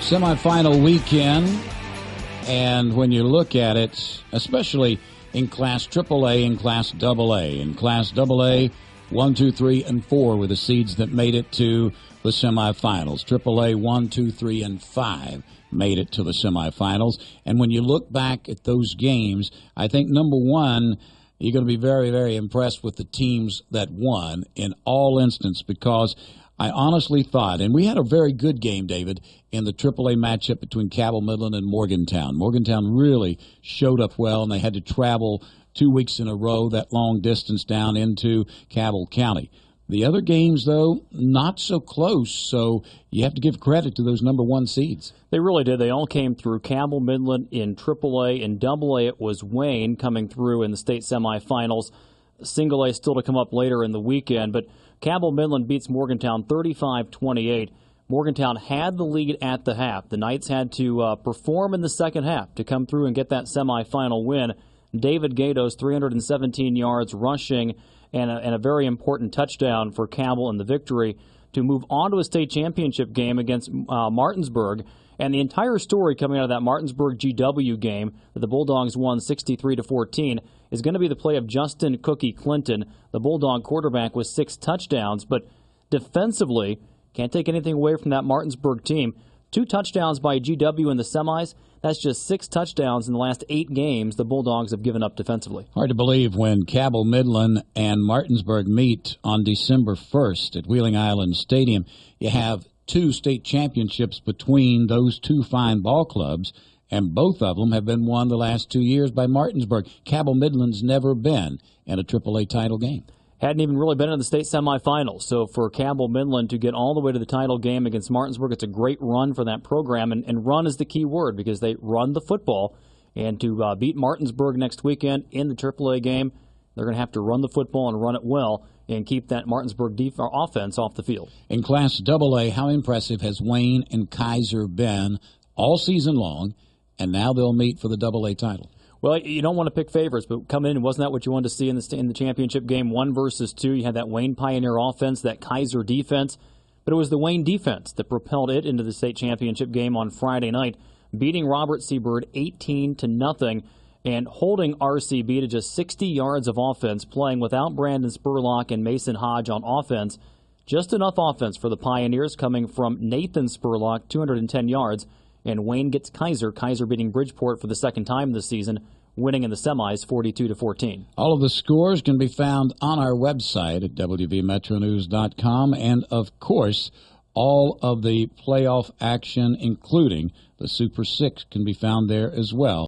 Semifinal weekend, and when you look at it, especially in Class AAA and Class AA. In Class AA, 1, 2, 3, and 4 were the seeds that made it to the semifinals. AAA 1, 2, 3, and 5 made it to the semifinals. And when you look back at those games, I think number one, you're going to be very, very impressed with the teams that won in all instances, because I honestly thought, and we had a very good game, David, in the AAA matchup between Cabell Midland and Morgantown. Morgantown really showed up well, and they had to travel 2 weeks in a row that long distance down into Cabell County. The other games, though, not so close, so you have to give credit to those number one seeds. They really did. They all came through. Cabell Midland in AAA. In AA, it was Wayne coming through in the state semifinals. Single A still to come up later in the weekend, but Cabell Midland beats Morgantown 35-28. Morgantown had the lead at the half. The Knights had to perform in the second half to come through and get that semifinal win. David Gatos, 317 yards rushing, and a very important touchdown for Cabell in the victory to move on to a state championship game against Martinsburg. And the entire story coming out of that Martinsburg GW game that the Bulldogs won 63-14 is going to be the play of Justin Cookie Clinton, the Bulldog quarterback, with 6 touchdowns. But defensively, can't take anything away from that Martinsburg team. 2 touchdowns by GW in the semis. That's just 6 touchdowns in the last 8 games the Bulldogs have given up defensively. Hard to believe when Cabell Midland and Martinsburg meet on December 1st at Wheeling Island Stadium. You have 2 state championships between those 2 fine ball clubs, and both of them have been won the last 2 years by Martinsburg. Cabell Midland's never been in a AAA title game. Hadn't even really been in the state semifinals. So for Cabell Midland to get all the way to the title game against Martinsburg, it's a great run for that program. And run is the key word, because they run the football. And to beat Martinsburg next weekend in the AAA game, they're going to have to run the football and run it well and keep that Martinsburg offense off the field. In Class AA, how impressive has Wayne and Kaiser been all season long, and now they'll meet for the AA title? Well, you don't want to pick favorites, but coming in, wasn't that what you wanted to see in the championship game, 1 versus 2? You had that Wayne Pioneer offense, that Kaiser defense, but it was the Wayne defense that propelled it into the state championship game on Friday night, beating Robert Seabird 18-0 and holding RCB to just 60 yards of offense, playing without Brandon Spurlock and Mason Hodge on offense. Just enough offense for the Pioneers, coming from Nathan Spurlock, 210 yards, and Wayne gets Kaiser beating Bridgeport for the second time this season, winning in the semis 42-14. All of the scores can be found on our website at wvmetronews.com, and of course, all of the playoff action, including the Super 6, can be found there as well.